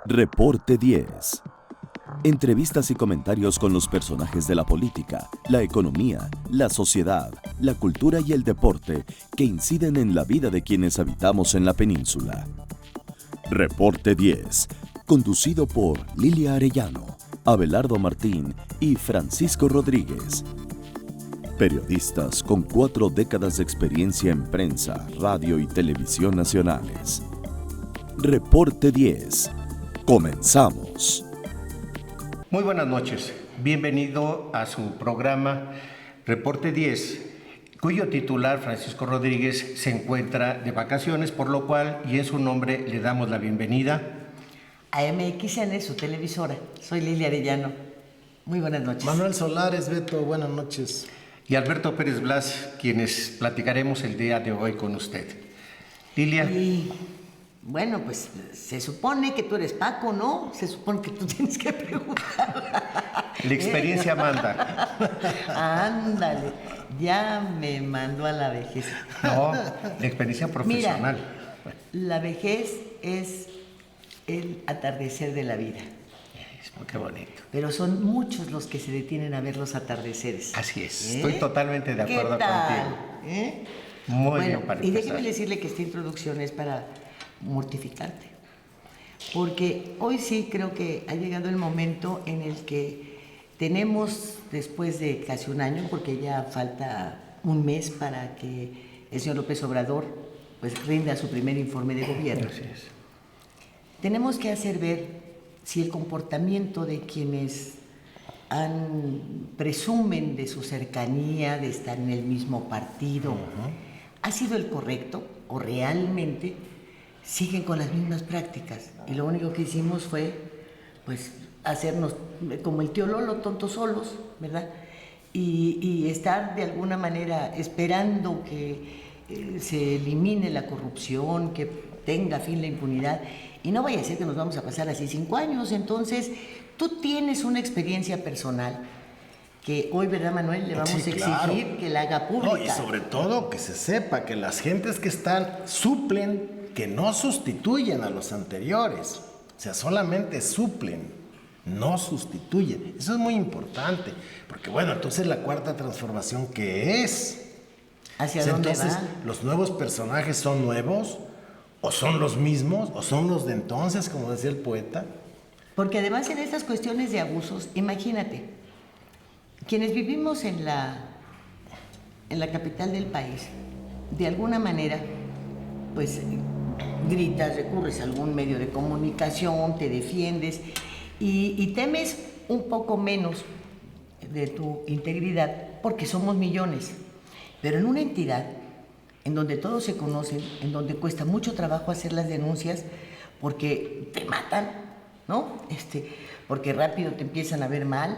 Reporte 10. Entrevistas y comentarios con los personajes de la política, la economía, la sociedad, la cultura y el deporte que inciden en la vida de quienes habitamos en la península. Reporte 10, conducido por Lilia Arellano, Abelardo Martín y Francisco Rodríguez. Periodistas con 4 décadas de experiencia en prensa, radio y televisión nacionales. Reporte 10. Comenzamos. Muy buenas noches. Bienvenido a su programa Reporte 10, cuyo titular, Francisco Rodríguez, se encuentra de vacaciones, por lo cual, y en su nombre, le damos la bienvenida a MXN, su televisora. Soy Lilia Arellano. Muy buenas noches. Manuel Solares, Beto, buenas noches. Y Alberto Pérez Blas, quienes platicaremos el día de hoy con usted. Lilia. Y bueno, pues se supone que tú eres Paco, ¿no? Se supone que tú tienes que preguntar. La experiencia manda. Ándale, ya me mandó a la vejez. No, la experiencia profesional. Mira, la vejez es el atardecer de la vida. Qué bonito. Pero son muchos los que se detienen a ver los atardeceres. Así es, estoy totalmente de acuerdo contigo. Muy bien para y empezar. déjeme decirle que esta introducción es para mortificarte. Porque hoy sí creo que ha llegado el momento en el que tenemos, después de casi un año, porque ya falta un mes para que el señor López Obrador pues rinda su primer informe de gobierno. Así es. Tenemos que hacer ver si el comportamiento de quienes presumen de su cercanía, de estar en el mismo partido, ha sido el correcto o realmente siguen con las mismas prácticas. Y lo único que hicimos fue pues hacernos como el tío Lolo, tontos solos, ¿verdad? Y estar de alguna manera esperando que se elimine la corrupción, que tenga fin la impunidad. Y no vaya a ser que nos vamos a pasar así 5 años. Entonces, tú tienes una experiencia personal que hoy, ¿verdad, Manuel? Le vamos a exigir claro. que la haga pública. No, y sobre todo que se sepa que las gentes que están suplen, que no sustituyen a los anteriores. O sea, solamente suplen, no sustituyen. Eso es muy importante. Porque bueno, entonces la cuarta transformación, ¿qué es? ¿Hacia O sea, dónde entonces, va? ¿los nuevos personajes son nuevos? ¿O son los mismos? ¿O son los de entonces, como decía el poeta? Porque además en estas cuestiones de abusos, imagínate, quienes vivimos en la capital del país, de alguna manera, pues gritas, recurres a algún medio de comunicación, te defiendes y temes un poco menos de tu integridad porque somos millones. Pero en una entidad en donde todos se conocen, en donde cuesta mucho trabajo hacer las denuncias porque te matan, ¿no? Porque rápido te empiezan a ver mal,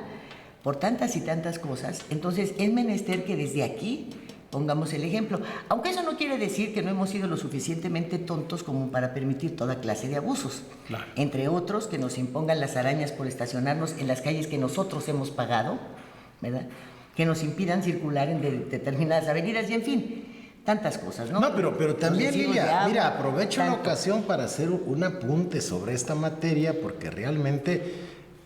por tantas y tantas cosas. Entonces es menester que desde aquí pongamos el ejemplo. Aunque eso no quiere decir que no hemos sido lo suficientemente tontos como para permitir toda clase de abusos. Claro. Entre otros, que nos impongan las arañas por estacionarnos en las calles que nosotros hemos pagado, ¿verdad? Que nos impidan circular en determinadas avenidas y en fin, tantas cosas, ¿no? No, pero también, Lilia, mira, aprovecho la tanto. ocasión para hacer un apunte sobre esta materia, porque realmente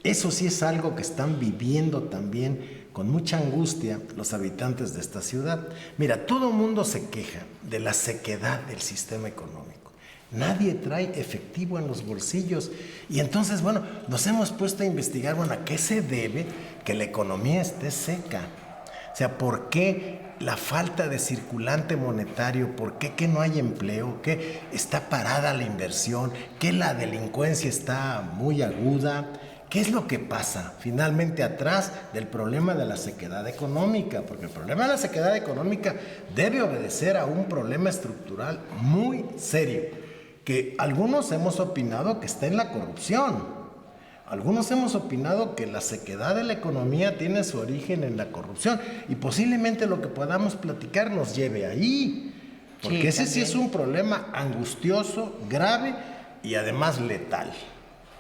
eso sí es algo que están viviendo también con mucha angustia los habitantes de esta ciudad. Mira, todo el mundo se queja de la sequedad del sistema económico. Nadie trae efectivo en los bolsillos. Y entonces, bueno, nos hemos puesto a investigar, bueno, ¿a qué se debe que la economía esté seca? O sea, ¿por qué la falta de circulante monetario? ¿Por qué que no hay empleo? ¿Qué está parada la inversión? ¿Qué la delincuencia está muy aguda? ¿Qué es lo que pasa finalmente atrás del problema de la sequedad económica? Porque el problema de la sequedad económica debe obedecer a un problema estructural muy serio, que algunos hemos opinado que está en la corrupción. Algunos hemos opinado que la sequedad de la economía tiene su origen en la corrupción y posiblemente lo que podamos platicar nos lleve ahí, porque Sí, ese sí también. es un problema angustioso, grave y además letal.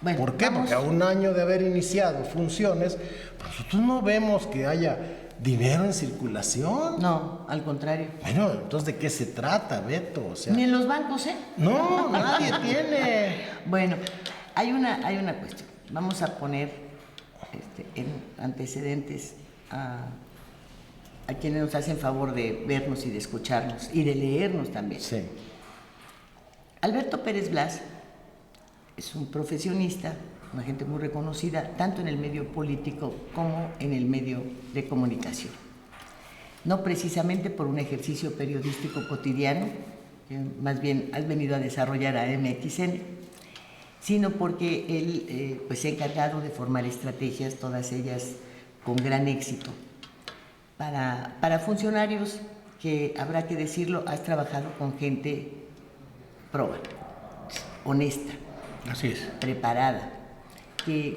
Bueno, ¿Por qué? vamos. Porque a un año de haber iniciado funciones, pues nosotros no vemos que haya dinero en circulación. No, al contrario. Bueno, entonces, ¿de qué se trata, Beto? O sea, Ni en los bancos, ¿eh? no, nadie tiene. Bueno, hay una cuestión. Vamos a poner en antecedentes a quienes nos hacen favor de vernos y de escucharnos y de leernos también. Sí. Alberto Pérez Blas es un profesionista, una gente muy reconocida, tanto en el medio político como en el medio de comunicación. No precisamente por un ejercicio periodístico cotidiano, que más bien has venido a desarrollar a MXN, sino porque él pues se ha encargado de formar estrategias, todas ellas con gran éxito, para funcionarios que, habrá que decirlo, has trabajado con gente proba, honesta, Así es. preparada,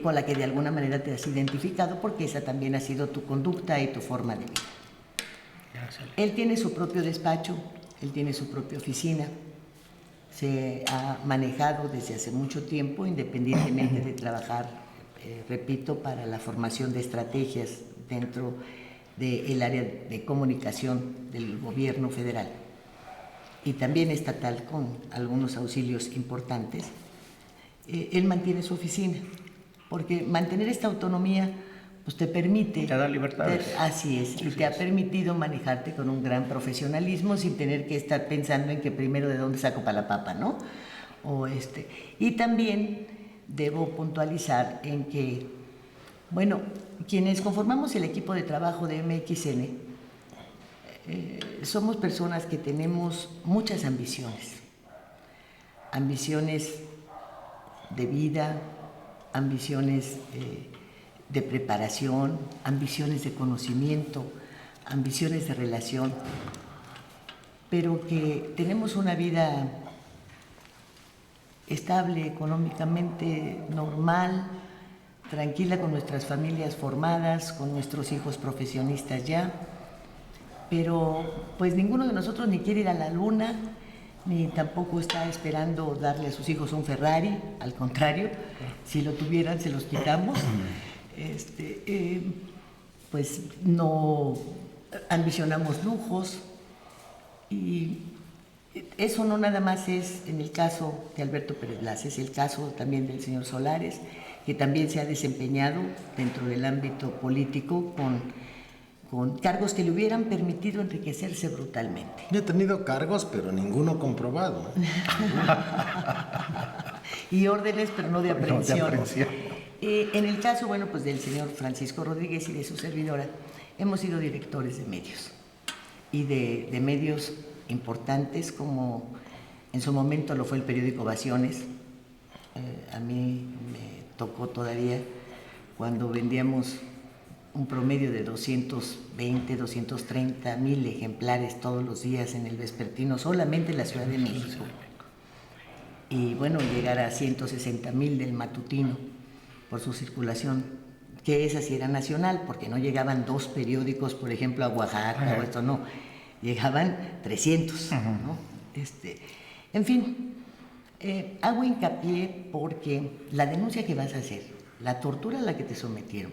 con la que de alguna manera te has identificado, porque esa también ha sido tu conducta y tu forma de vida. Él tiene su propio despacho, él tiene su propia oficina, se ha manejado desde hace mucho tiempo, independientemente de trabajar, repito, para la formación de estrategias dentro del área de comunicación del gobierno federal y también estatal, con algunos auxilios importantes. Él mantiene su oficina, porque mantener esta autonomía pues te permite... Te da libertades. Así es, y te ha permitido manejarte con un gran profesionalismo sin tener que estar pensando en que primero de dónde saco para la papa, ¿no? Y también debo puntualizar en que, bueno, quienes conformamos el equipo de trabajo de MXN, somos personas que tenemos muchas ambiciones de vida, ambiciones de preparación, ambiciones de conocimiento, ambiciones de relación, pero que tenemos una vida estable, económicamente normal, tranquila, con nuestras familias formadas, con nuestros hijos profesionistas ya, pero pues ninguno de nosotros ni quiere ir a la luna, ni tampoco está esperando darle a sus hijos un Ferrari, al contrario, si lo tuvieran se los quitamos. Pues no ambicionamos lujos, y eso no nada más es en el caso de Alberto Pérez Blas, es el caso también del señor Solares, que también se ha desempeñado dentro del ámbito político con cargos que le hubieran permitido enriquecerse brutalmente. Yo he tenido cargos, pero ninguno comprobado. Y órdenes, pero no de aprehensión. No de aprehensión. En el caso, bueno, pues del señor Francisco Rodríguez y de su servidora, hemos sido directores de medios, y de medios importantes, como en su momento lo fue el periódico Ovaciones. A mí me tocó todavía cuando vendíamos un promedio de 220, 230 mil ejemplares todos los días en el vespertino, solamente en la Ciudad de México. Y bueno, llegar a 160,000 del matutino por su circulación, que esa sí era nacional, porque no llegaban 2 periódicos, por ejemplo, a Oaxaca o esto, no, llegaban 300, ¿no? En fin, hago hincapié porque la denuncia que vas a hacer, la tortura a la que te sometieron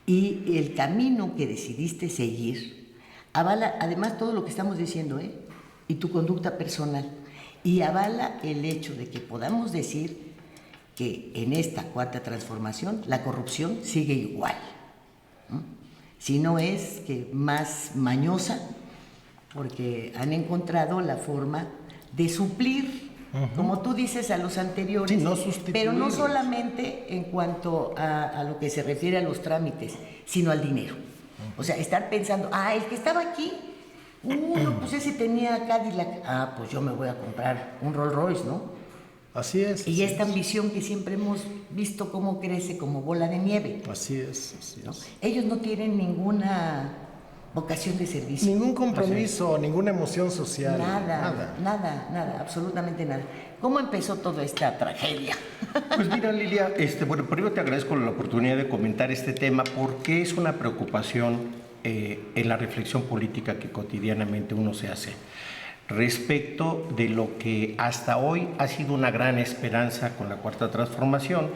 y el camino que decidiste seguir, avala además todo lo que estamos diciendo, y tu conducta personal, y avala el hecho de que podamos decir que en esta cuarta transformación la corrupción sigue igual, ¿no? Si no es que más mañosa, porque han encontrado la forma de suplir, como tú dices, a los anteriores, sí, no sustituir, pero no solamente en cuanto a lo que se refiere a los trámites, sino al dinero. O sea, estar pensando, el que estaba aquí, no, pues ese tenía Cadillac, pues yo me voy a comprar un Rolls Royce, ¿no? Así es. Y esta ambición que siempre hemos visto cómo crece como bola de nieve. Así es, así ¿no? es. Ellos no tienen ninguna vocación de servicio. Ningún compromiso, ninguna emoción social. Nada, absolutamente nada. ¿Cómo empezó toda esta tragedia? Pues mira, Lilia, bueno, primero te agradezco la oportunidad de comentar este tema, porque es una preocupación en la reflexión política que cotidianamente uno se hace. respecto de lo que hasta hoy ha sido una gran esperanza con la Cuarta Transformación,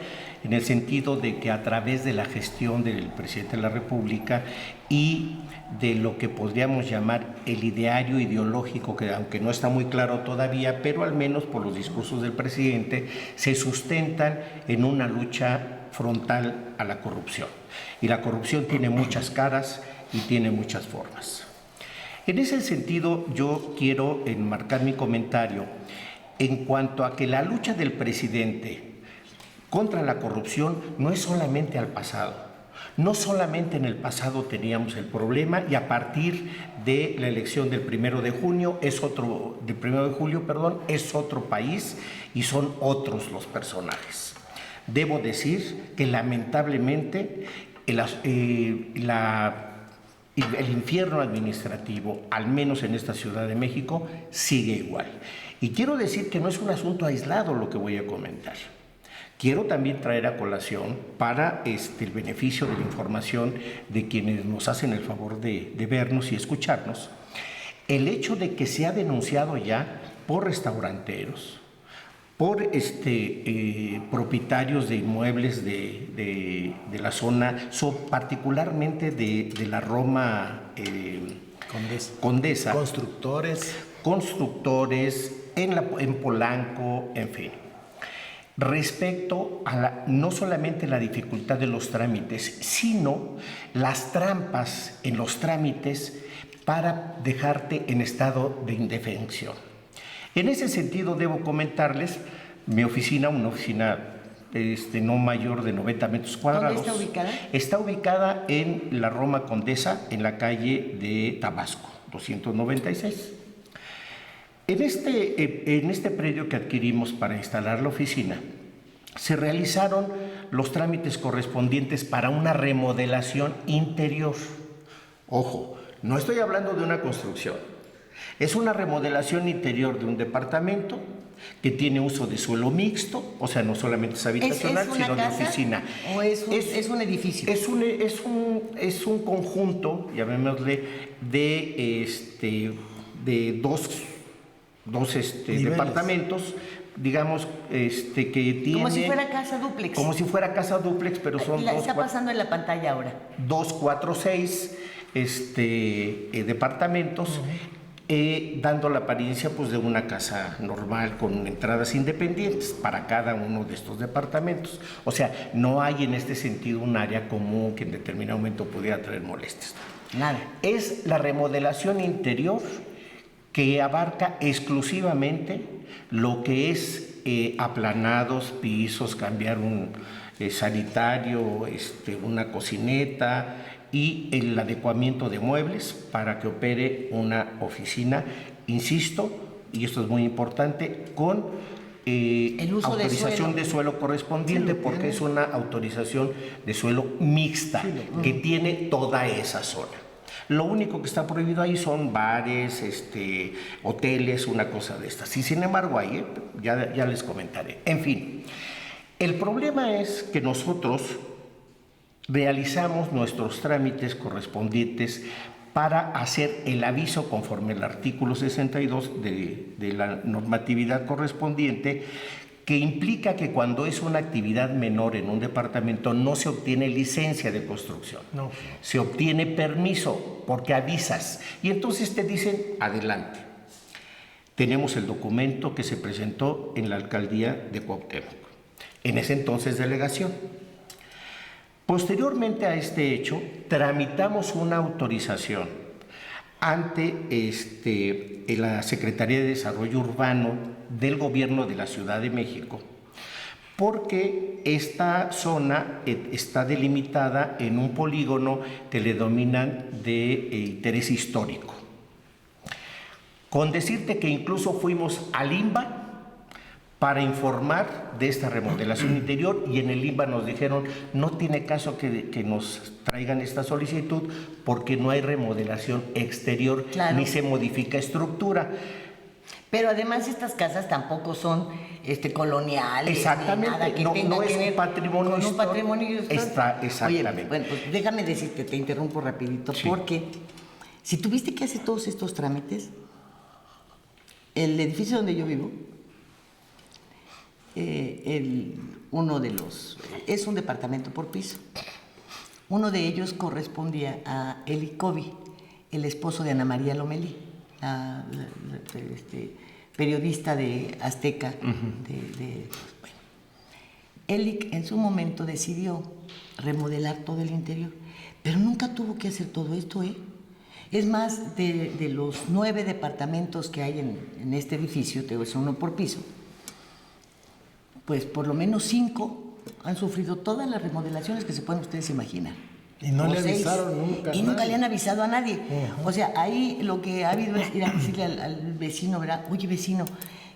en el sentido de que a través de la gestión del presidente de la República y de lo que podríamos llamar el ideario ideológico, que aunque no está muy claro todavía, pero al menos por los discursos del presidente, se sustentan en una lucha frontal a la corrupción. Y la corrupción tiene muchas caras y tiene muchas formas. En ese sentido, yo quiero enmarcar mi comentario en cuanto a que la lucha del presidente contra la corrupción no es solamente al pasado. No solamente en el pasado teníamos el problema y a partir de la elección del 1 de julio es otro país y son otros los personajes. Debo decir que lamentablemente el infierno administrativo, al menos en esta Ciudad de México, sigue igual. Y quiero decir que no es un asunto aislado lo que voy a comentar. Quiero también traer a colación, para el beneficio de la información de quienes nos hacen el favor de vernos y escucharnos, el hecho de que se ha denunciado ya por restauranteros, por propietarios de inmuebles de la zona, particularmente de la Roma Condesa, constructores en Polanco, en fin. Respecto a no solamente la dificultad de los trámites, sino las trampas en los trámites para dejarte en estado de indefensión. En ese sentido, debo comentarles, mi oficina, una oficina no mayor de 90 metros cuadrados. ¿Dónde está ubicada? Está ubicada en la Roma Condesa, en la calle de Tabasco, 296. En este predio que adquirimos para instalar la oficina, se realizaron los trámites correspondientes para una remodelación interior. Ojo, no estoy hablando de una construcción. Es una remodelación interior de un departamento que tiene uso de suelo mixto, o sea, no solamente es habitacional, sino de oficina. ¿O es un edificio? Es un conjunto, llamémosle, de dos departamentos, digamos, que tiene... Como si fuera casa dúplex. Como si fuera casa dúplex, pero son está pasando en la pantalla ahora. 2, 4, 6 departamentos, dando la apariencia pues de una casa normal con entradas independientes para cada uno de estos departamentos. O sea, no hay en este sentido un área común que en determinado momento pudiera traer molestias. Nada. Es la remodelación interior que abarca exclusivamente lo que es aplanados, pisos, cambiar un sanitario, una cocineta y el adecuamiento de muebles para que opere una oficina, insisto, y esto es muy importante, con el uso autorización de suelo correspondiente, porque es una autorización de suelo mixta que tiene toda esa zona. Lo único que está prohibido ahí son bares, hoteles, una cosa de estas. Y sin embargo hay, ya les comentaré. En fin, el problema es que nosotros realizamos nuestros trámites correspondientes para hacer el aviso conforme al artículo 62 de la normatividad correspondiente, que implica que cuando es una actividad menor en un departamento no se obtiene licencia de construcción, no. Se obtiene permiso porque avisas y entonces te dicen adelante. Tenemos el documento que se presentó en la alcaldía de Cuauhtémoc, en ese entonces delegación. Posteriormente a este hecho, tramitamos una autorización ante la Secretaría de Desarrollo Urbano del Gobierno de la Ciudad de México, porque esta zona está delimitada en un polígono que le denominan de interés histórico. Con decirte que incluso fuimos al INBA para informar de esta remodelación interior y en el INBA nos dijeron no tiene caso que nos traigan esta solicitud porque no hay remodelación exterior, claro, ni se modifica estructura. Pero además estas casas tampoco son coloniales. Exactamente, ni nada que no es un patrimonio histórico. Un patrimonio histórico. Exactamente. Oye, bueno, pues déjame decirte, te interrumpo rapidito, sí, porque si tuviste que hacer todos estos trámites, El edificio donde yo vivo, uno de los, es un departamento por piso. Uno de ellos correspondía a Eli Cobi, el esposo de Ana María Lomelí, la periodista de Azteca. Bueno. Eli en su momento decidió remodelar todo el interior, pero nunca tuvo que hacer todo esto, ¿eh? Es más, de los 9 departamentos que hay en este edificio, es uno por piso, pues por lo menos 5 han sufrido todas las remodelaciones que se pueden ustedes imaginar. Y no le 6, avisaron nunca. Y nunca le han avisado a nadie. Uh-huh. O sea, ahí lo que ha habido es ir a decirle al vecino, ¿verdad? Oye, vecino,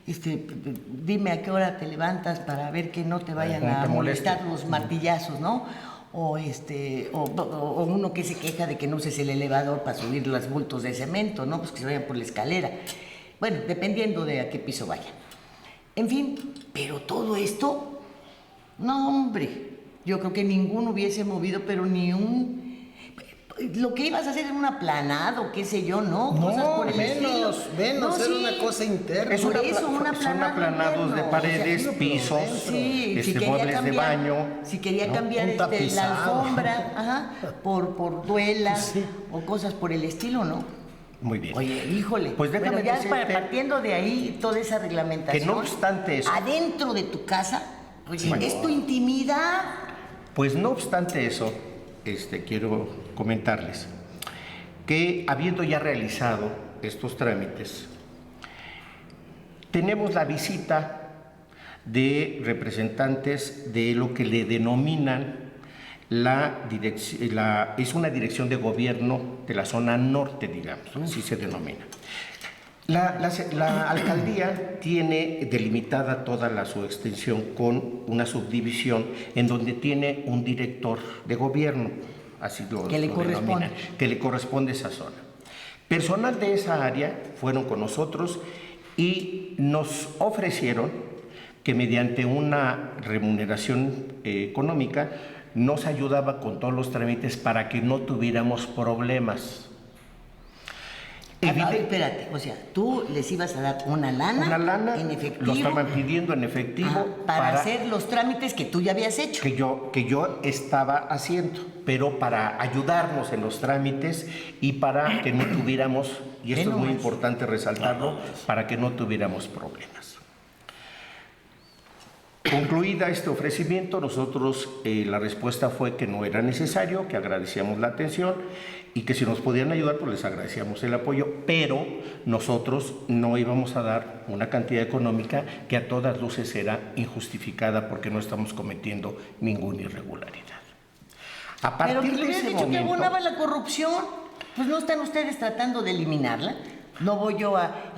dime a qué hora te levantas para ver que no te vayan a molestar los martillazos, ¿no? O uno que se queja de que no uses el elevador para subir los bultos de cemento, ¿no? Pues que se vayan por la escalera. Bueno, dependiendo de a qué piso vayan. En fin, pero todo esto, no, hombre, yo creo que ninguno hubiese movido, pero ni un... Lo que ibas a hacer era un aplanado, qué sé yo, ¿no? Cosas por el estilo. Menos, era una cosa interna. Es Por eso, son aplanados interno, de paredes, pisos, si muebles de baño. Si quería cambiar la alfombra por duelas o cosas por el estilo, ¿no? Muy bien. Oye, híjole, pues déjame ya decirte partiendo de ahí, toda esa reglamentación, que no obstante eso, adentro de tu casa, oye, bueno, es tu intimidad. Pues no obstante eso, quiero comentarles que habiendo ya realizado estos trámites, tenemos la visita de representantes de lo que le denominan es una dirección de gobierno de la zona norte, digamos, así se denomina. La alcaldía tiene delimitada toda su extensión con una subdivisión en donde tiene un director de gobierno, así lo denominan, que le corresponde esa zona. Personal de esa área fueron con nosotros y nos ofrecieron que mediante una remuneración económica nos ayudaba con todos los trámites para que no tuviéramos problemas. Espérate, o sea, tú les ibas a dar una lana en efectivo. Lo estaban pidiendo en efectivo. Para hacer los trámites que tú ya habías hecho. Que yo estaba haciendo, pero para ayudarnos en los trámites y para que no tuviéramos, y esto es muy importante resaltarlo, para que no tuviéramos problemas. Concluida este ofrecimiento, nosotros la respuesta fue que no era necesario, que agradecíamos la atención y que si nos podían ayudar, pues les agradecíamos el apoyo, pero nosotros no íbamos a dar una cantidad económica que a todas luces era injustificada porque no estamos cometiendo ninguna irregularidad. A partir pero que le de hubieras ese dicho momento, que abonaba la corrupción, pues no están ustedes tratando de eliminarla. No voy yo a...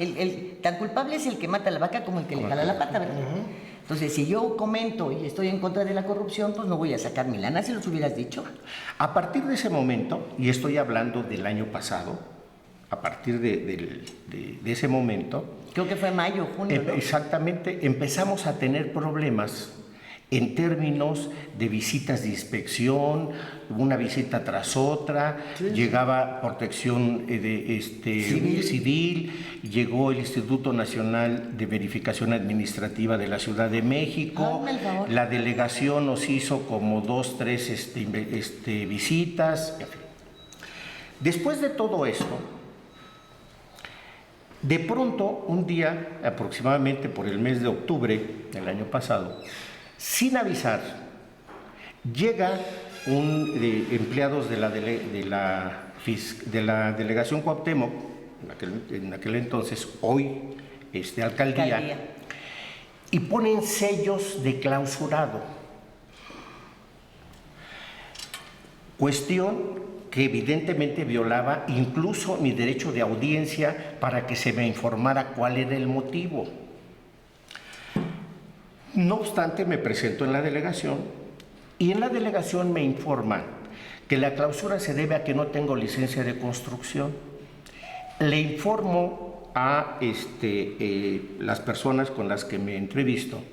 tan culpable es el que mata la vaca como el que le jala la pata, ¿verdad? Entonces, si yo comento y estoy en contra de la corrupción, pues no voy a sacar mi lana, si los hubieras dicho. A partir de ese momento, y estoy hablando del año pasado, a partir de ese momento... Creo que fue mayo, junio, ¿no? Exactamente, empezamos a tener problemas en términos de visitas de inspección, una visita tras otra, llegaba protección civil, llegó el Instituto Nacional de Verificación Administrativa de la Ciudad de México, la delegación nos hizo como 2, 3 visitas, en fin. Después de todo esto, de pronto, un día, aproximadamente por el mes de octubre del año pasado, sin avisar, llega empleados de la delegación Cuauhtémoc, en aquel entonces, hoy alcaldía, y ponen sellos de clausurado. Cuestión que evidentemente violaba incluso mi derecho de audiencia para que se me informara cuál era el motivo. No obstante, me presento en la delegación y en la delegación me informan que la clausura se debe a que no tengo licencia de construcción. Le informo a las personas con las que me entrevisto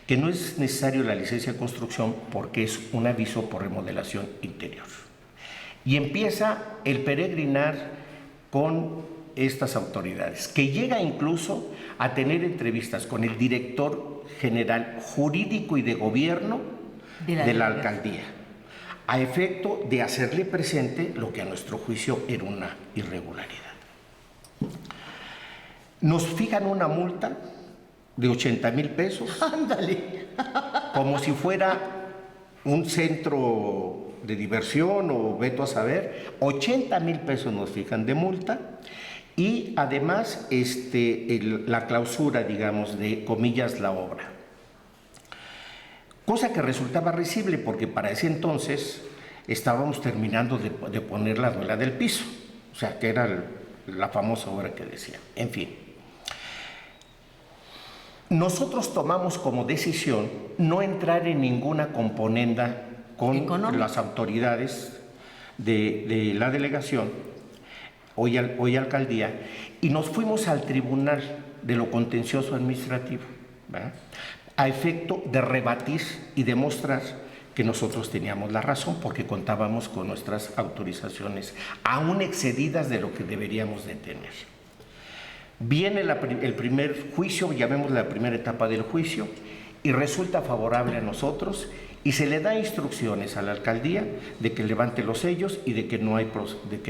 que no es necesario la licencia de construcción porque es un aviso por remodelación interior. Y empieza el peregrinar con estas autoridades, que llega incluso a tener entrevistas con el director general jurídico y de gobierno de la alcaldía, a efecto de hacerle presente lo que a nuestro juicio era una irregularidad. Nos fijan una multa de 80,000 pesos. Ándale. Como si fuera un centro de diversión o veto a saber. 80,000 pesos nos fijan de multa. Y además la clausura, digamos, de comillas, la obra. Cosa que resultaba risible porque para ese entonces estábamos terminando de poner la duela del piso. O sea, que era la famosa obra que decía. En fin. Nosotros tomamos como decisión no entrar en ninguna componenda con las autoridades de la delegación, hoy alcaldía, y nos fuimos al Tribunal de lo Contencioso Administrativo, ¿verdad?, a efecto de rebatir y demostrar que nosotros teníamos la razón porque contábamos con nuestras autorizaciones aún excedidas de lo que deberíamos de tener. Viene el primer juicio, llamémosle la primera etapa del juicio, y resulta favorable a nosotros y se le da instrucciones a la alcaldía de que levante los sellos y de que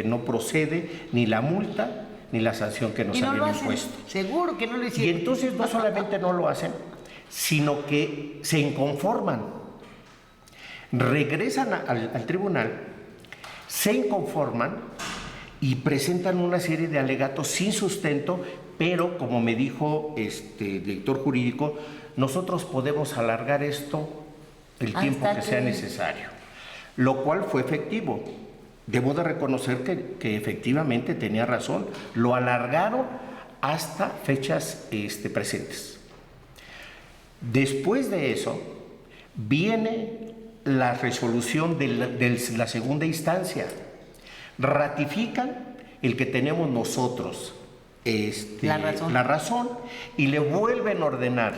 no procede ni la multa ni la sanción que nos habían impuesto. Seguro que no lo hicieron. Y entonces no solamente no lo hacen, sino que se inconforman. Regresan al tribunal, se inconforman y presentan una serie de alegatos sin sustento, pero como me dijo director jurídico, nosotros podemos alargar esto el tiempo que sea necesario, lo cual fue efectivo. Debo de reconocer que efectivamente tenía razón, lo alargaron hasta fechas presentes. Después de eso, viene la resolución de la segunda instancia. Ratifican el que tenemos nosotros la razón y le vuelven a ordenar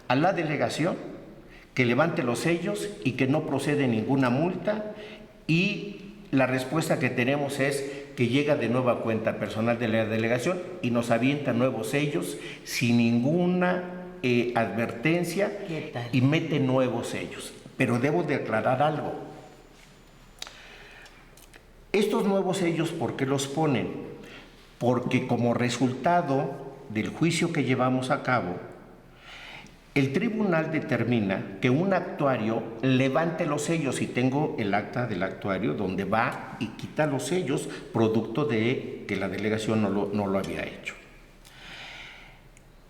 a la delegación que levante los sellos y que no procede ninguna multa, y la respuesta que tenemos es que llega de nueva cuenta personal de la delegación y nos avienta nuevos sellos sin ninguna advertencia y mete nuevos sellos. Pero debo de aclarar algo. Estos nuevos sellos, ¿por qué los ponen? Porque como resultado del juicio que llevamos a cabo, el tribunal determina que un actuario levante los sellos, y tengo el acta del actuario donde va y quita los sellos, producto de que la delegación no lo había hecho.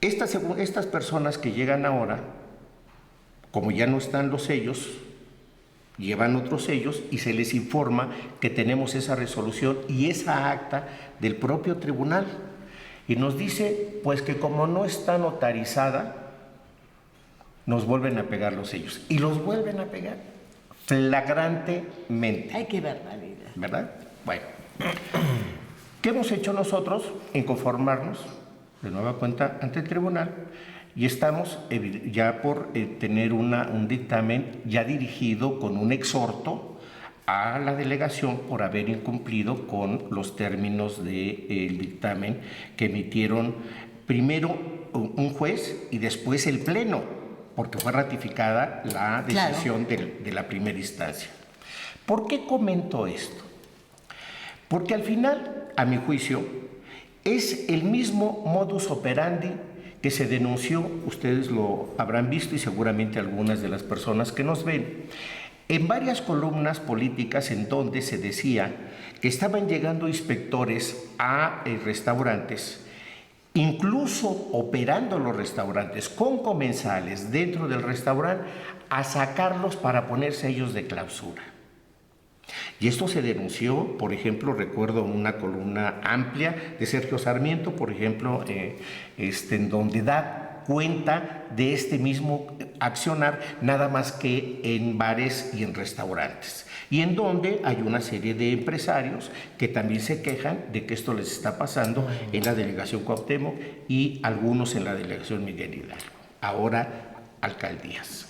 Estas personas que llegan ahora, como ya no están los sellos, llevan otros sellos y se les informa que tenemos esa resolución y esa acta del propio tribunal. Y nos dice, pues, que como no está notarizada, nos vuelven a pegar los sellos. Y los vuelven a pegar flagrantemente. ¡Ay, qué barbaridad! ¿Verdad? Bueno. ¿Qué hemos hecho nosotros? Inconformarnos de nueva cuenta ante el tribunal, y estamos ya por tener un dictamen ya dirigido con un exhorto a la delegación por haber incumplido con los términos del dictamen que emitieron primero un juez y después el pleno, porque fue ratificada la decisión de la primera instancia. ¿Por qué comento esto? Porque al final, a mi juicio, es el mismo modus operandi que se denunció, ustedes lo habrán visto y seguramente algunas de las personas que nos ven, en varias columnas políticas en donde se decía que estaban llegando inspectores a restaurantes, incluso operando los restaurantes con comensales dentro del restaurante, a sacarlos para poner sellos de clausura. Y esto se denunció, por ejemplo, recuerdo una columna amplia de Sergio Sarmiento, por ejemplo, en donde da cuenta de este mismo accionar, nada más que en bares y en restaurantes, y en donde hay una serie de empresarios que también se quejan de que esto les está pasando en la delegación Cuauhtémoc y algunos en la delegación Miguel Hidalgo, ahora alcaldías.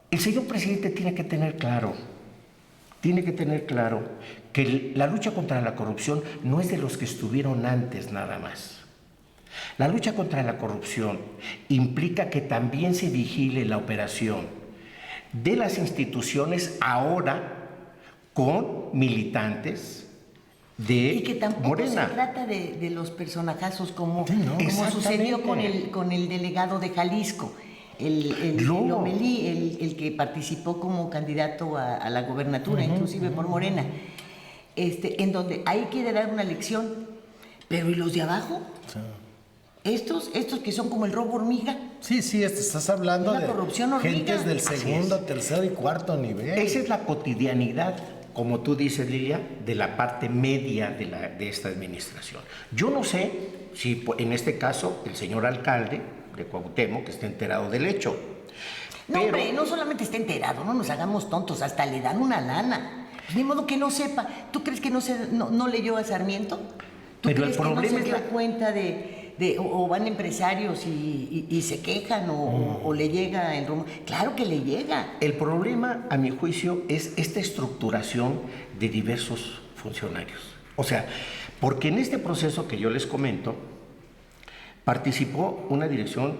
El señor presidente tiene que tener claro tiene que tener claro que la lucha contra la corrupción no es de los que estuvieron antes nada más. La lucha contra la corrupción implica que también se vigile la operación de las instituciones ahora con militantes de Y que tampoco Morena. se trata de los personajazos como, Sí, ¿no? como sucedió Exactamente. con el delegado de Jalisco, el No. Lomelí, el que participó como candidato a la gobernatura, inclusive por Morena, en donde ahí quiere dar una lección, pero ¿y los de abajo? Sí. Estos que son como el robo hormiga. Sí, estás hablando Una de corrupción hormiga. gentes del Así segundo, es. tercero y cuarto nivel. Esa es la cotidianidad, como tú dices, Lilia, de la parte media de esta administración. Yo no sé si en este caso el señor alcalde de Cuauhtémoc está enterado del hecho. No, Pero- hombre, no solamente está enterado, no nos hagamos tontos, hasta le dan una lana. Ni modo que no sepa. ¿Tú crees que no leyó a Sarmiento? ¿Tú Pero el crees que problema no se es dio la- cuenta o van empresarios y se quejan o le llega el rumor? Claro que le llega. El problema, a mi juicio, es esta estructuración de diversos funcionarios. O sea, porque en este proceso que yo les comento, participó una dirección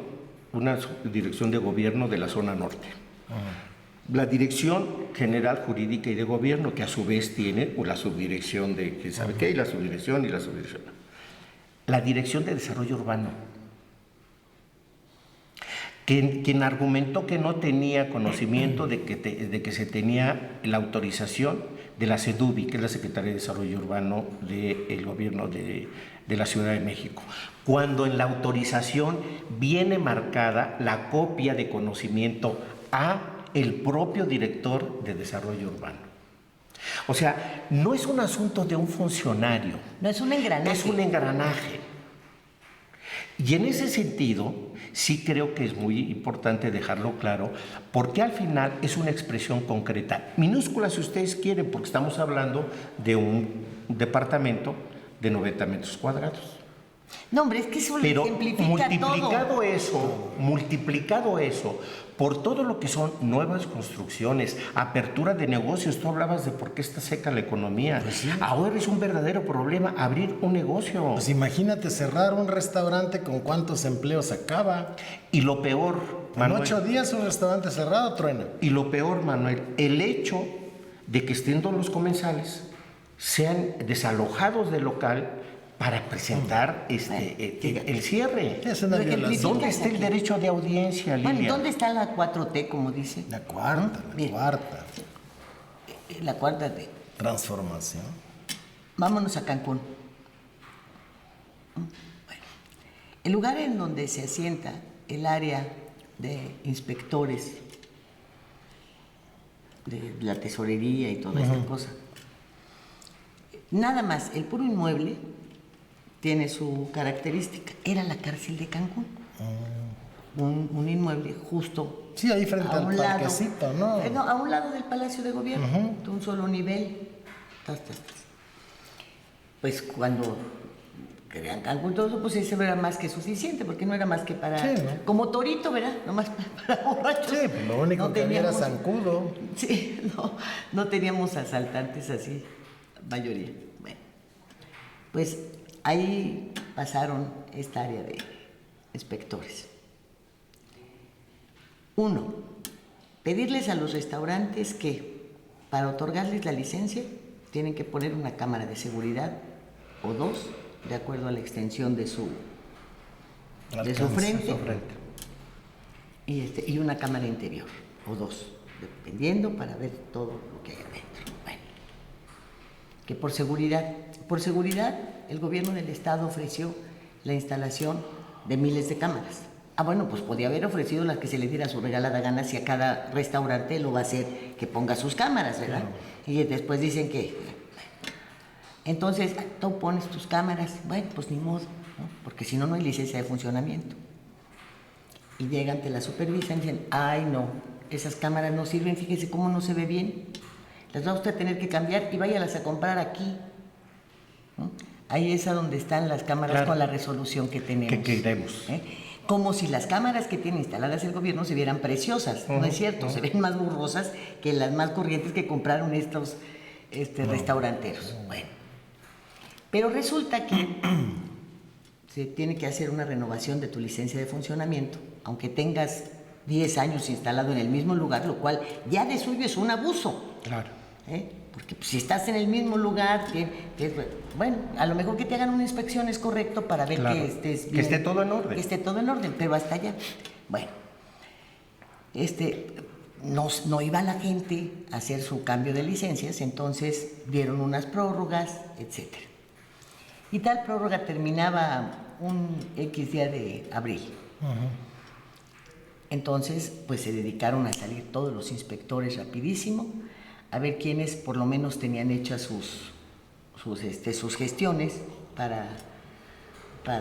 de gobierno de la zona norte. La Dirección General Jurídica y de Gobierno, que a su vez tiene la subdirección de, ¿quién sabe qué? Y la subdirección y la subdirección. La Dirección de Desarrollo Urbano, quien argumentó que no tenía conocimiento de que se tenía la autorización de la SEDUBI, que es la Secretaría de Desarrollo Urbano del Gobierno de la Ciudad de México, cuando en la autorización viene marcada la copia de conocimiento a el propio director de Desarrollo Urbano. O sea, no es un asunto de un funcionario, No es un engranaje. es un engranaje. Y en ese sentido, sí creo que es muy importante dejarlo claro, porque al final es una expresión concreta, minúscula si ustedes quieren, porque estamos hablando de un departamento de 90 metros cuadrados. No, hombre, es que eso Pero simplifica todo. multiplicado eso por todo lo que son nuevas construcciones, apertura de negocios. Tú hablabas de por qué está seca la economía. Pues sí. Ahora es un verdadero problema abrir un negocio. Pues imagínate cerrar un restaurante, con cuántos empleos acaba. Y lo peor, En Manuel, 8 días un restaurante cerrado truena. y lo peor, Manuel, el hecho de que estén todos los comensales sean desalojados del local para presentar el cierre. Es una Lo violación. ejemplifica. ¿Dónde está el derecho de audiencia, Lilia? Bueno, ¿dónde está la 4T, como dice? La cuarta, Bien. La cuarta T. transformación. Vámonos a Cancún. Bueno, el lugar en donde se asienta el área de inspectores de la tesorería y toda esta cosa, nada más, el puro inmueble tiene su característica. Era la cárcel de Cancún. Un inmueble justo Sí, ahí frente a al un lado. parquecito, ¿no? No, a un lado del Palacio de Gobierno, de un solo nivel. Pues cuando crean Cancún, todo eso, pues ese no era más que suficiente, porque no era más que para... Sí, ¿no? Como Torito, ¿verdad? Nomás para borrachos. Sí, pues lo único No que había era teníamos- zancudo. Sí, no teníamos asaltantes así, mayoría. Bueno, pues ahí pasaron esta área de inspectores. Uno, pedirles a los restaurantes que para otorgarles la licencia tienen que poner una cámara de seguridad o dos, de acuerdo a la extensión de su frente. Y una cámara interior, o dos, dependiendo, para ver todo lo que hay adentro. Bueno, que por seguridad, el gobierno del estado ofreció la instalación de miles de cámaras. Ah, bueno, pues podía haber ofrecido las que se le diera su regalada gana, si a cada restaurante lo va a hacer que ponga sus cámaras, ¿verdad? Y después dicen que... Entonces, tú pones tus cámaras, bueno, pues ni modo, ¿no? Porque si no, no hay licencia de funcionamiento. Y llegan, te la supervisan y dicen, ay no, esas cámaras no sirven, fíjese cómo no se ve bien. Las va usted a tener que cambiar y váyalas a comprar aquí, ¿no? Ahí es a donde están las cámaras, Claro. con la resolución que tenemos. Que queremos. Como si las cámaras que tiene instaladas el gobierno se vieran preciosas. No es cierto, se ven más borrosas que las más corrientes que compraron estos restauranteros. Bueno, pero resulta que se tiene que hacer una renovación de tu licencia de funcionamiento, aunque tengas 10 años instalado en el mismo lugar, lo cual ya de suyo es un abuso. Claro. Porque pues, si estás en el mismo lugar, bueno, a lo mejor que te hagan una inspección es correcto para ver Claro. que estés bien. Que esté todo en orden. Que esté todo en orden, pero hasta allá. Bueno, no iba la gente a hacer su cambio de licencias, entonces dieron unas prórrogas, etc. Y tal prórroga terminaba un X día de abril. Entonces, pues se dedicaron a salir todos los inspectores rapidísimo, a ver quiénes por lo menos tenían hechas sus gestiones para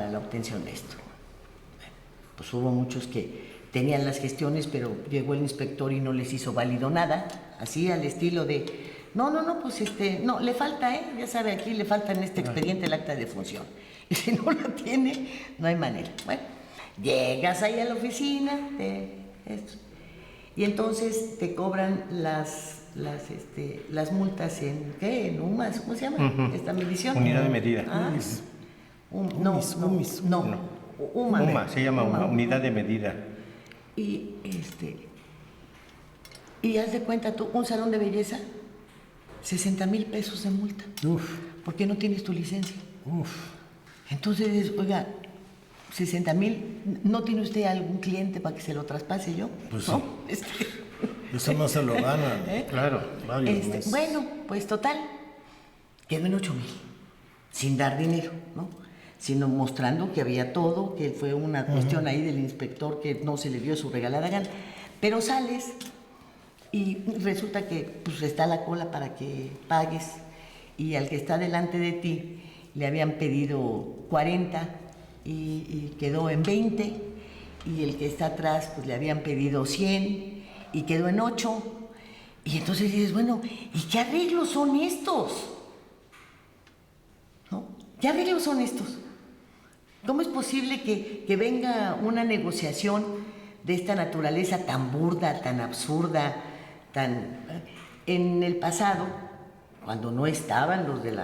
la obtención de esto. Bueno, pues hubo muchos que tenían las gestiones, pero llegó el inspector y no les hizo válido nada, así al estilo de, no, pues no, le falta, ya sabe, aquí le falta en este expediente el acta de función. Y si no la tiene, no hay manera. Bueno, llegas ahí a la oficina de esto, y entonces te cobran las multas en UMAS, ¿cómo se llama? Esta medición. Unidad de medida. UMA, se llama UMA, unidad de medida. Y haz de cuenta tú, un salón de belleza, 60,000 pesos de multa. ¿Por qué no tienes tu licencia? Entonces, oiga, 60,000, ¿no tiene usted algún cliente para que se lo traspase yo? Pues ¿no? sí. Eso no se lo ganan. Claro. Varios meses. Bueno, pues total, quedó en 8,000, sin dar dinero, ¿no? Sino mostrando que había todo, que fue una cuestión ahí del inspector que no se le dio su regalada gana. Pero sales y resulta que pues está la cola para que pagues, y al que está delante de ti le habían pedido 40 y quedó en 20, y el que está atrás pues le habían pedido 100 y quedó en 8. Y entonces dices, bueno, ¿y qué arreglos son estos? ¿No? ¿Qué arreglos son estos? ¿Cómo es posible que venga una negociación de esta naturaleza tan burda, tan absurda, En el pasado, cuando no estaban los de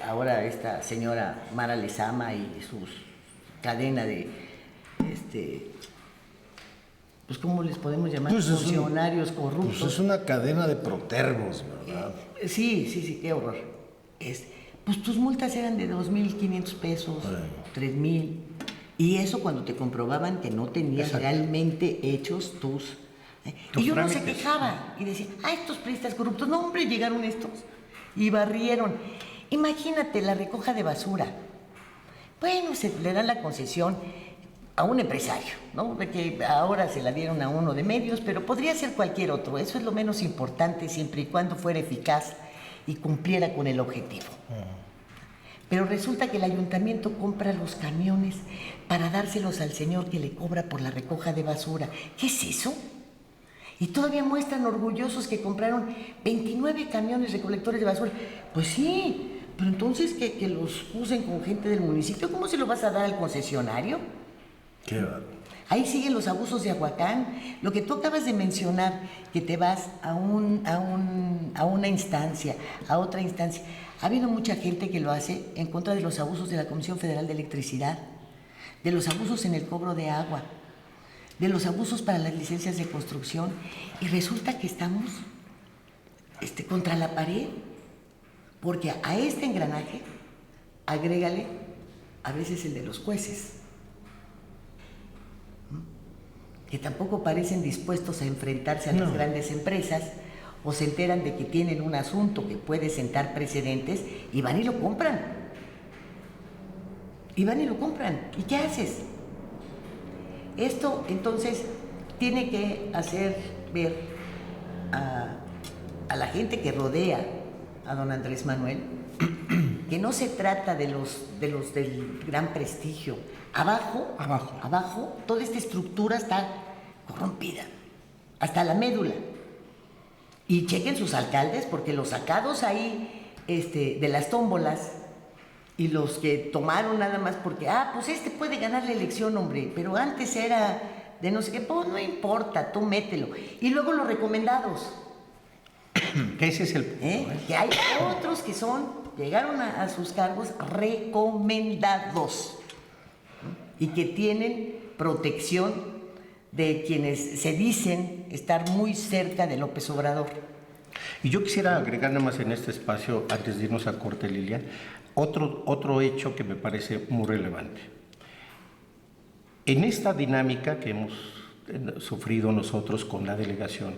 ahora esta señora Mara Lezama y sus cadena de, pues ¿cómo les podemos llamar? Pues Funcionarios corruptos. Pues es una cadena de protervos, ¿verdad? Sí, qué horror. Pues tus multas eran de 2,500 pesos, 3,000. Y eso cuando te comprobaban que no tenías realmente hechos tus y uno se quejaba y decía, estos priistas corruptos, no hombre, llegaron estos y barrieron. Imagínate la recoja de basura. Bueno, se le da la concesión a un empresario, ¿no? De que ahora se la dieron a uno de medios, pero podría ser cualquier otro. Eso es lo menos importante siempre y cuando fuera eficaz y cumpliera con el objetivo. Pero resulta que el ayuntamiento compra los camiones para dárselos al señor que le cobra por la recoja de basura. ¿Qué es eso? Y todavía muestran orgullosos que compraron 29 camiones recolectores de basura. Pues sí, pero entonces que los usen con gente del municipio, ¿cómo se lo vas a dar al concesionario? Qué va. Ahí siguen los abusos de Aguacán. Lo que tú acabas de mencionar, que te vas a una instancia, a otra instancia. Ha habido mucha gente que lo hace en contra de los abusos de la Comisión Federal de Electricidad, de los abusos en el cobro de agua, de los abusos para las licencias de construcción, y resulta que estamos contra la pared, porque a este engranaje agrégale a veces el de los jueces, que tampoco parecen dispuestos a enfrentarse a las grandes empresas, o se enteran de que tienen un asunto que puede sentar precedentes y van y lo compran. ¿Y qué haces? Esto entonces tiene que hacer ver a la gente que rodea a don Andrés Manuel que no se trata de los del gran prestigio. Abajo, toda esta estructura está corrompida, hasta la médula. Y chequen sus alcaldes, porque los sacados ahí de las tómbolas y los que tomaron nada más porque, pues este puede ganar la elección, hombre, pero antes era de no sé qué, pues no importa, tú mételo. Y luego los recomendados. Que ese es el... Que hay otros que llegaron a sus cargos recomendados y que tienen protección de quienes se dicen estar muy cerca de López Obrador. Y yo quisiera agregar nada más en este espacio, antes de irnos a corte, Lilia, otro hecho que me parece muy relevante. En esta dinámica que hemos sufrido nosotros con la delegación,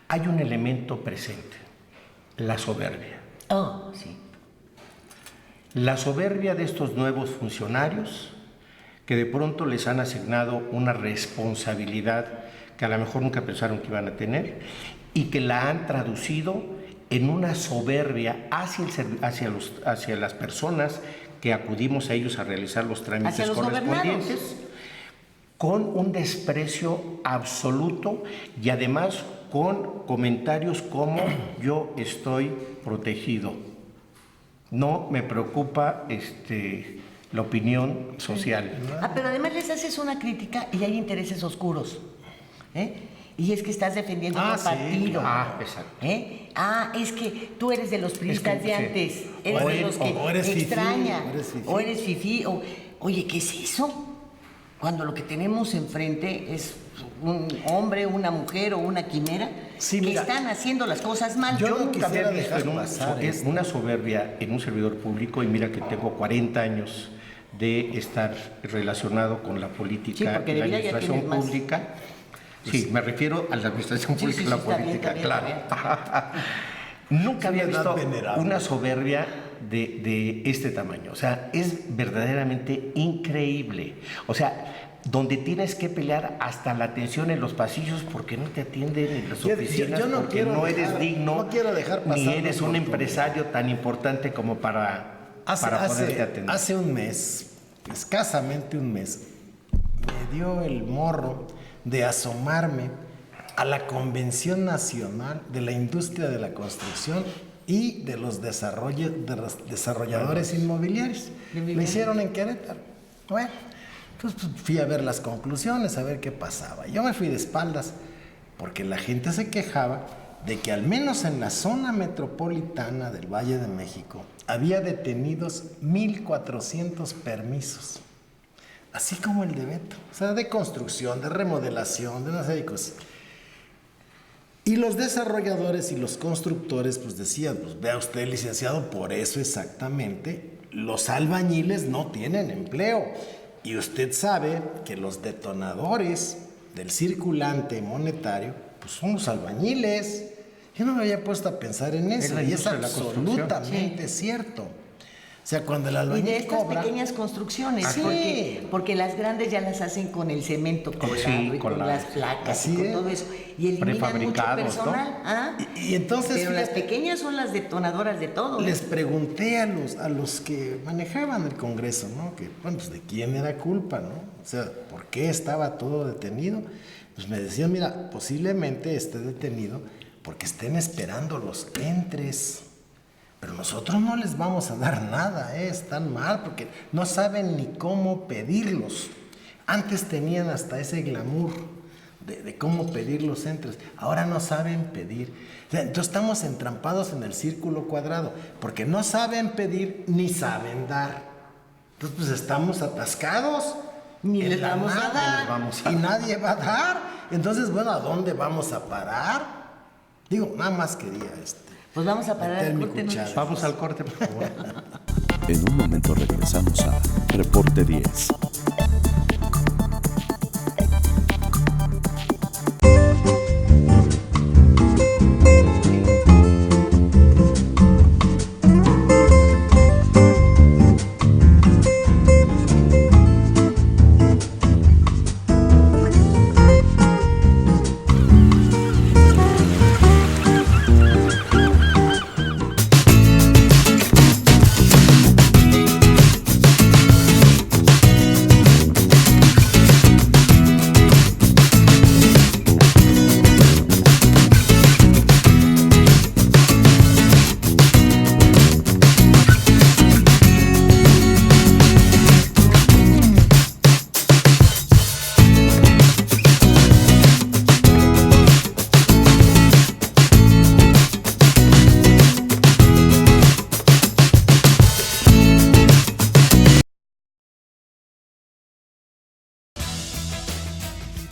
hay un elemento presente, la soberbia. Sí. La soberbia de estos nuevos funcionarios que de pronto les han asignado una responsabilidad que a lo mejor nunca pensaron que iban a tener y que la han traducido en una soberbia hacia las personas que acudimos a ellos a realizar los trámites correspondientes, con un desprecio absoluto y además con comentarios como yo estoy protegido. No me preocupa la opinión social. Pero además les haces una crítica y hay intereses oscuros. Y es que estás defendiendo tu partido. Exacto. Es que tú eres de los priistas de antes. Eres de los que extraña. O eres fifí. Oye, ¿qué es eso? Cuando lo que tenemos enfrente es un hombre, una mujer o una quimera que están haciendo las cosas mal. Yo nunca había visto una soberbia en un servidor público, y mira que tengo 40 años de estar relacionado con la política y la administración pública. Sí, me refiero a la administración pública y la política, claro. Nunca había visto una soberbia de este tamaño. O sea, es verdaderamente increíble. O sea, donde tienes que pelear hasta la atención en los pasillos porque no te atienden en las oficinas, porque no eres digno, ni eres un empresario tan importante como para poderte atender. Hace un mes, escasamente un mes, me dio el morro de asomarme a la Convención Nacional de la Industria de la Construcción y de los desarrolladores inmobiliarios. Lo hicieron en Querétaro. Bueno, pues fui a ver las conclusiones, a ver qué pasaba. Yo me fui de espaldas porque la gente se quejaba de que al menos en la zona metropolitana del Valle de México había detenidos 1,400 permisos. Así como el de Beto, o sea, de construcción, de remodelación, de una serie de cosas. Y los desarrolladores y los constructores pues decían, pues vea usted, licenciado, por eso exactamente los albañiles no tienen empleo. Y usted sabe que los detonadores del circulante monetario pues son los albañiles. Yo no me había puesto a pensar en eso y es absolutamente cierto. O sea, cuando el albañil y de estas cobra, pequeñas construcciones, porque las grandes ya las hacen con el cemento colado y con las placas y con todo eso. Y eliminan mucho personal. ¿no? Y entonces, pero las pequeñas son las detonadoras de todo. Les pregunté a los que manejaban el Congreso, ¿no? Que, bueno, pues de quién era culpa, ¿no? O sea, ¿por qué estaba todo detenido? Pues me decían, mira, posiblemente esté detenido porque estén esperando los entres. Pero nosotros no les vamos a dar nada, están mal porque no saben ni cómo pedirlos. Antes tenían hasta ese glamour de cómo pedir los entres. Ahora no saben pedir. Entonces estamos entrampados en el círculo cuadrado porque no saben pedir ni saben dar. Entonces pues estamos atascados. Ni les vamos a dar. Y nadie va a dar. Entonces, bueno, ¿a dónde vamos a parar? Digo, nada más quería Pues vamos a parar al corte. Vamos al corte, por favor. En un momento regresamos a Reporte 10.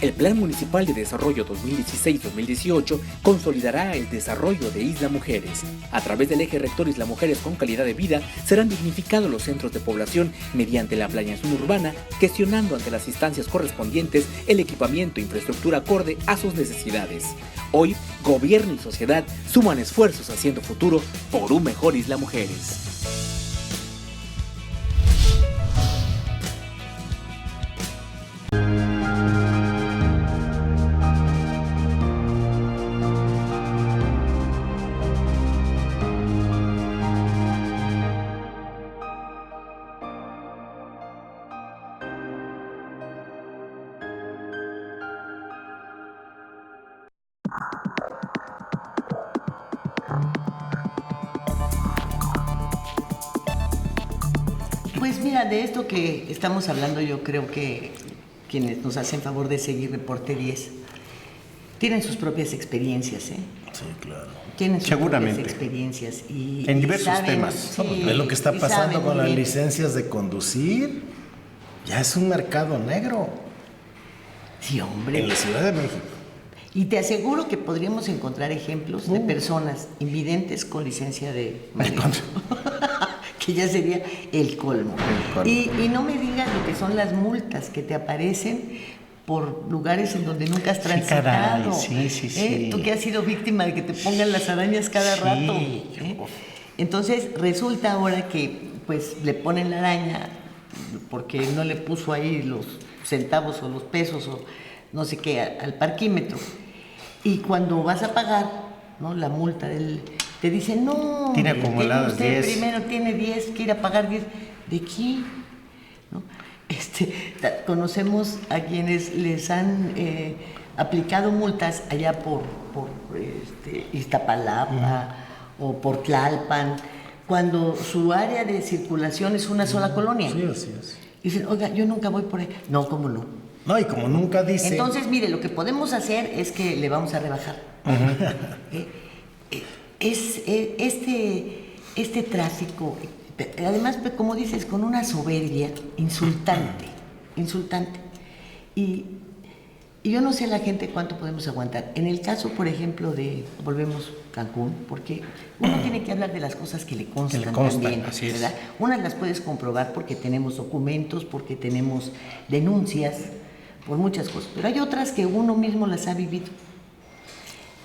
El Plan Municipal de Desarrollo 2016-2018 consolidará el desarrollo de Isla Mujeres. A través del eje rector Isla Mujeres con calidad de vida, serán dignificados los centros de población mediante la planeación urbana, gestionando ante las instancias correspondientes el equipamiento e infraestructura acorde a sus necesidades. Hoy, gobierno y sociedad suman esfuerzos haciendo futuro por un mejor Isla Mujeres. Pues mira, de esto que estamos hablando, yo creo que quienes nos hacen favor de seguir Reporte 10 tienen sus propias experiencias, ¿eh? Sí, claro. Tienen sus Seguramente. propias experiencias. En diversos saben, temas. sí, Ve lo que está y pasando saben con muy las bien. licencias de conducir. Ya es un mercado negro Sí, hombre. en la Ciudad de México. Y te aseguro que podríamos encontrar ejemplos de personas invidentes con licencia de manejo. Que ya sería el colmo. Y no me digas lo que son las multas que te aparecen por lugares en donde nunca has Sí, transitado. caray, sí. Tú que has sido víctima de que te pongan las arañas cada Sí, rato. Entonces resulta ahora que pues le ponen la araña porque no le puso ahí los centavos o los pesos o no sé qué al parquímetro. Y cuando vas a pagar, ¿no?, la multa te dicen, no, Tiene acumulados usted 10. primero tiene 10, que ir a pagar 10. ¿De quién? ¿No? Conocemos a quienes les han aplicado multas allá por Iztapalapa o por Tlalpan, cuando su área de circulación es una sola colonia. Sí, así es. Y dicen, oiga, yo nunca voy por ahí. No, ¿cómo no? No, y como nunca dice... Entonces, mire, lo que podemos hacer es que le vamos a rebajar. Este tráfico, además, como dices, con una soberbia insultante. Y yo no sé la gente cuánto podemos aguantar. En el caso, por ejemplo, volvemos Cancún, porque uno tiene que hablar de las cosas que le constan, también, así es. ¿verdad? Unas las puedes comprobar porque tenemos documentos, porque tenemos denuncias, por muchas cosas, pero hay otras que uno mismo las ha vivido.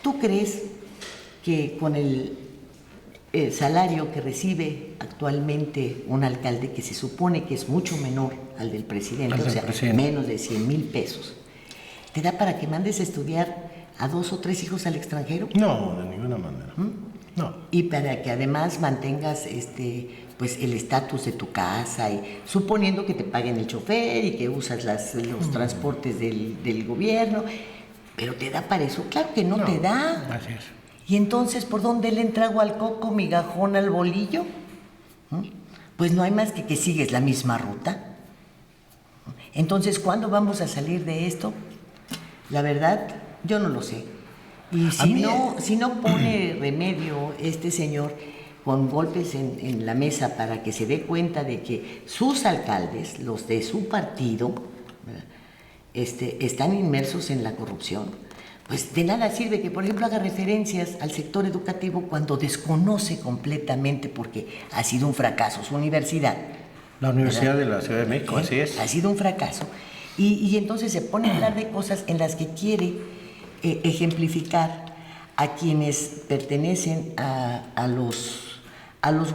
¿Tú crees que con el salario que recibe actualmente un alcalde, que se supone que es mucho menor al del presidente, menos de 100,000 pesos, te da para que mandes a estudiar a 2 o 3 hijos al extranjero? No, de ninguna manera. No. Y para que además mantengas pues el estatus de tu casa, y suponiendo que te paguen el chofer y que usas los transportes del gobierno, pero ¿te da para eso? Claro que no te da. Así es. Y entonces, ¿por dónde le entrago al coco, migajón al bolillo? Pues no hay más que sigues la misma ruta. Entonces, ¿cuándo vamos a salir de esto? La verdad, yo no lo sé. Y si no pone remedio este señor con golpes en la mesa para que se dé cuenta de que sus alcaldes, los de su partido, están inmersos en la corrupción, pues de nada sirve que, por ejemplo, haga referencias al sector educativo cuando desconoce completamente, porque ha sido un fracaso su universidad. La Universidad de la Ciudad de México, así es. Ha sido un fracaso. Y entonces se pone a hablar de cosas en las que quiere ejemplificar a quienes pertenecen a los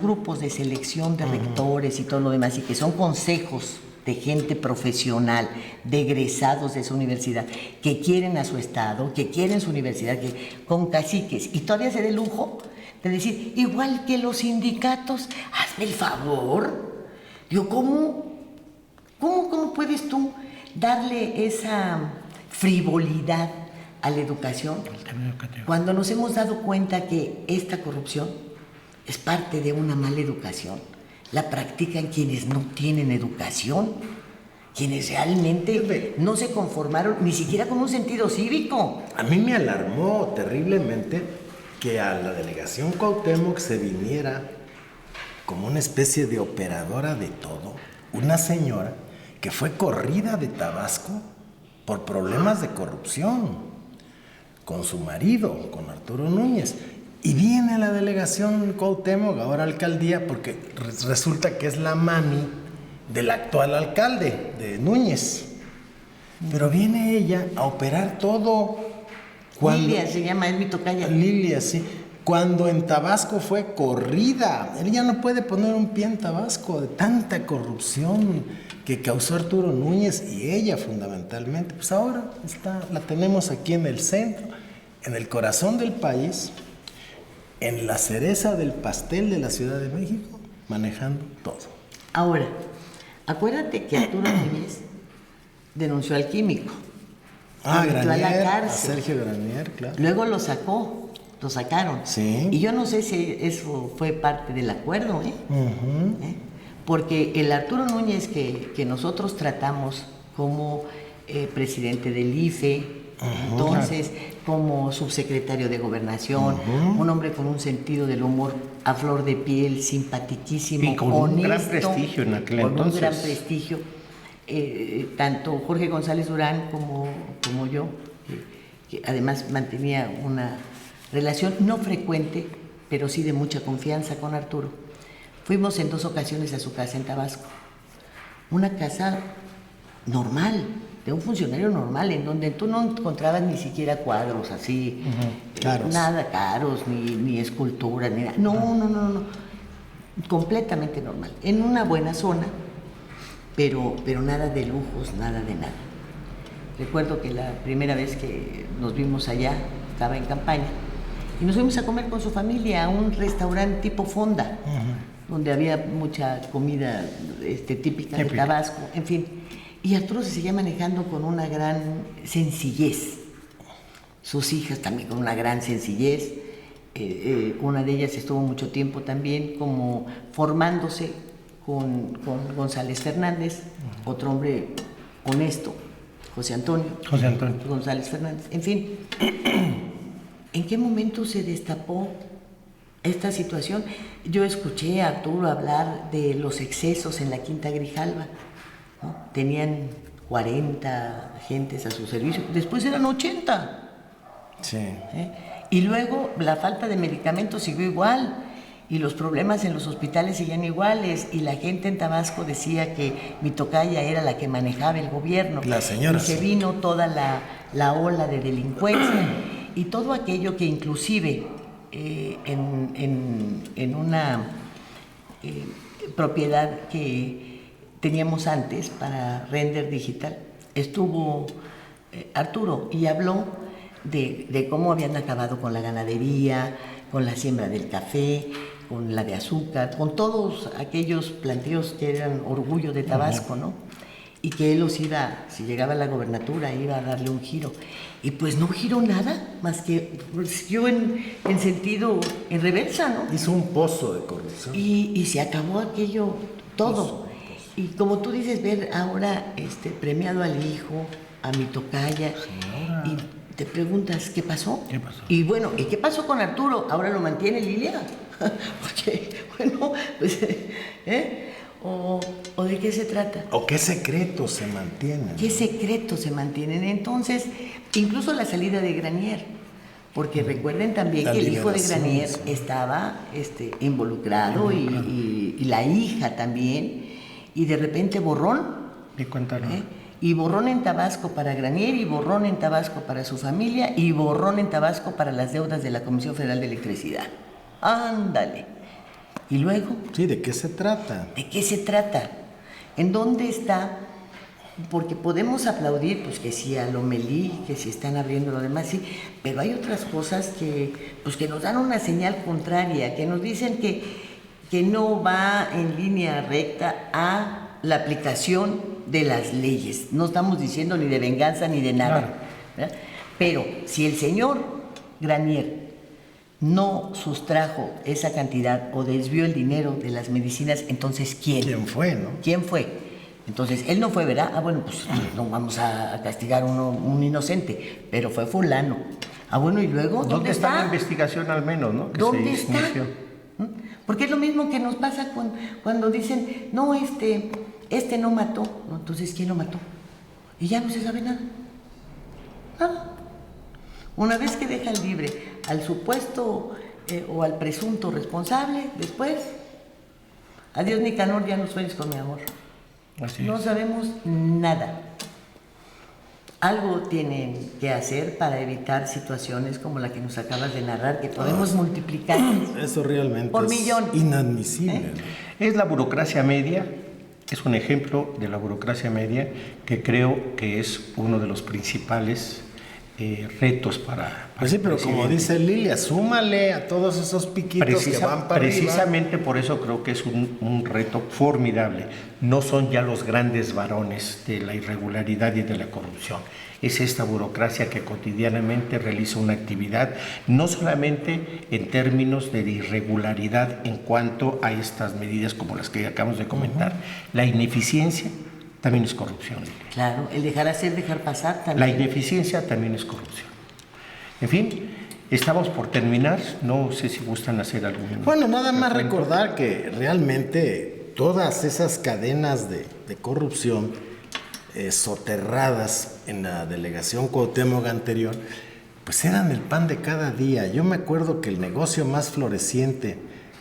grupos de selección de rectores y todo lo demás, y que son consejos de gente profesional, de egresados de esa universidad, que quieren a su estado, que quieren su universidad, con caciques, y todavía se dé el lujo de decir, igual que los sindicatos, hazme el favor. Digo, ¿cómo puedes tú darle esa frivolidad a la educación cuando nos hemos dado cuenta que esta corrupción es parte de una mala educación? La practican quienes no tienen educación, quienes realmente no se conformaron ni siquiera con un sentido cívico. A mí me alarmó terriblemente que a la delegación Cuauhtémoc se viniera como una especie de operadora de todo, una señora que fue corrida de Tabasco por problemas de corrupción con su marido, con Arturo Núñez. Y viene a la delegación Cuauhtémoc, ahora alcaldía, porque resulta que es la mami del actual alcalde, de Núñez. Pero viene ella a operar todo. Lilia se llama, es mi tocaya. Lilia, sí. Cuando en Tabasco fue corrida. Él ya no puede poner un pie en Tabasco de tanta corrupción que causó Arturo Núñez y ella fundamentalmente. Pues ahora la tenemos aquí en el centro, en el corazón del país, en la cereza del pastel de la Ciudad de México, manejando todo. Ahora, acuérdate que Arturo Núñez denunció al químico. Lo metió Granier, a la a cárcel. Sergio Granier, claro. Luego lo sacaron. Sí. Y yo no sé si eso fue parte del acuerdo, Porque el Arturo Núñez que nosotros tratamos como presidente del IFE, entonces como subsecretario de Gobernación, un hombre con un sentido del humor a flor de piel, simpaticísimo, y con honesto, un gran prestigio en aquel entonces. Con un gran prestigio. Tanto Jorge González Durán como yo, que además mantenía una relación no frecuente, pero sí de mucha confianza con Arturo. Fuimos en 2 ocasiones a su casa en Tabasco. Una casa normal, de un funcionario normal, en donde tú no encontrabas ni siquiera cuadros así, Caros. nada caros, ni esculturas, ni nada. No. Completamente normal. En una buena zona, pero nada de lujos, nada de nada. Recuerdo que la primera vez que nos vimos allá, estaba en campaña, y nos fuimos a comer con su familia a un restaurante tipo fonda, donde había mucha comida típica de Tabasco, en fin. Y Arturo se seguía manejando con una gran sencillez. Sus hijas también con una gran sencillez. Una de ellas estuvo mucho tiempo también como formándose con González Fernández, otro hombre honesto, José Antonio González Fernández. En fin, ¿en qué momento se destapó esta situación? Yo escuché a Arturo hablar de los excesos en la Quinta Grijalva, ¿no? Tenían 40 agentes a su servicio, después eran 80. Sí. Y luego la falta de medicamentos siguió igual, y los problemas en los hospitales seguían iguales, y la gente en Tabasco decía que mi tocaya era la que manejaba el gobierno. La señora. Y se vino toda la ola de delincuencia y todo aquello que inclusive en una propiedad que teníamos antes para render digital, estuvo Arturo y habló de cómo habían acabado con la ganadería, con la siembra del café, con la de azúcar, con todos aquellos planteos que eran orgullo de Tabasco, ¿no? Y que él los iba, si llegaba a la gobernatura, iba a darle un giro. Y pues no giró nada, más que siguió en sentido, en reversa, ¿no? Hizo un pozo de corrupción. Y se acabó aquello todo. Y como tú dices, ver ahora premiado al hijo, a mi tocaya, y te preguntas, ¿qué pasó? ¿Qué pasó? Y bueno, ¿y qué pasó con Arturo? ¿Ahora lo mantiene Lilia? Porque, bueno, pues, ¿O de qué se trata? ¿O qué secretos se mantienen? ¿Qué secretos se mantienen? Entonces, incluso la salida de Granier, porque recuerden también La que el hijo de liberación, Granier sí. estaba involucrado y la hija también, y de repente borrón. Y cuéntanos. Y borrón en Tabasco para Granier, y borrón en Tabasco para su familia, y borrón en Tabasco para las deudas de la Comisión Federal de Electricidad. Ándale. Y luego, Sí, ¿de qué se trata? ¿de qué se trata? ¿En dónde está? Porque podemos aplaudir, pues que sí a Lomelí, que sí están abriendo lo demás, sí, pero hay otras cosas que nos dan una señal contraria, que nos dicen que no va en línea recta a la aplicación de las leyes. No estamos diciendo ni de venganza ni de nada, ¿verdad? Pero si el señor Granier no sustrajo esa cantidad o desvió el dinero de las medicinas, entonces ¿quién? ¿Quién fue, no? ¿Quién fue? Entonces, él no fue, ¿verdad? Bueno, pues no vamos a castigar a un inocente, pero fue fulano. Bueno, y luego, ¿dónde está la está? investigación al menos, no? Que ¿Dónde se está? inició. Porque es lo mismo que nos pasa cuando dicen, no, este no mató. No, entonces, ¿quién lo mató? Y ya no se sabe nada. Una vez que dejan libre al supuesto o al presunto responsable, después, adiós Nicanor, ya no sueñes con mi amor. Así No es. sabemos nada. Algo tienen que hacer para evitar situaciones como la que nos acabas de narrar, que podemos multiplicar Eso realmente por es millón. inadmisible. ¿no? Es la burocracia media, es un ejemplo de la burocracia media que creo que es uno de los principales retos para Pues sí, el pero como presidente. dice Lilia, súmale a todos esos piquitos que van para arriba. Precisamente por eso creo que es un reto formidable. No son ya los grandes varones de la irregularidad y de la corrupción. Es esta burocracia que cotidianamente realiza una actividad, no solamente en términos de irregularidad en cuanto a estas medidas como las que acabamos de comentar. La ineficiencia también es corrupción. Claro, el dejar hacer, dejar pasar La también. ineficiencia también es corrupción. En fin, estamos por terminar. No sé si gustan hacer algún... Bueno, nada más recuento. recordar que realmente todas esas cadenas de corrupción soterradas en la delegación Cuauhtémoc anterior, pues eran el pan de cada día. Yo me acuerdo que el negocio más floreciente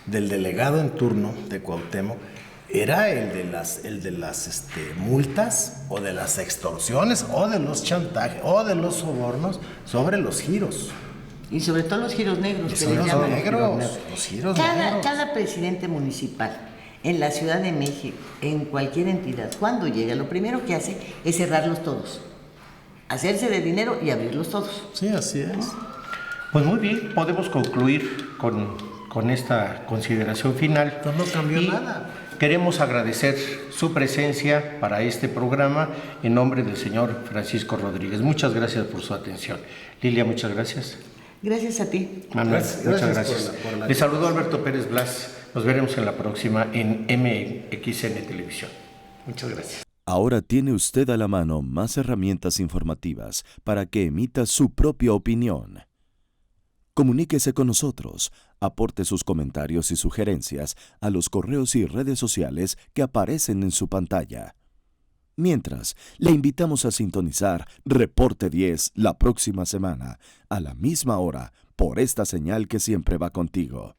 del delegado en turno de Cuauhtémoc era el de las multas o de las extorsiones o de los chantajes o de los sobornos sobre los giros. Y sobre todo los giros negros que les Los llaman. los giros negros. Cada presidente municipal en la Ciudad de México, en cualquier entidad, cuando llega, lo primero que hace es cerrarlos todos, hacerse de dinero y abrirlos todos. Sí, así es. Pues muy bien, podemos concluir con esta consideración final. Pues no cambió Y nada. Queremos agradecer su presencia para este programa en nombre del señor Francisco Rodríguez. Muchas gracias por su atención. Lilia, muchas gracias. Gracias a ti. Manuel, Gracias muchas por gracias. por la- Les saludó Alberto Pérez Blas. Nos veremos en la próxima en MXN Televisión. Muchas gracias. Ahora tiene usted a la mano más herramientas informativas para que emita su propia opinión. Comuníquese con nosotros, aporte sus comentarios y sugerencias a los correos y redes sociales que aparecen en su pantalla. Mientras, le invitamos a sintonizar Reporte 10 la próxima semana, a la misma hora, por esta señal que siempre va contigo.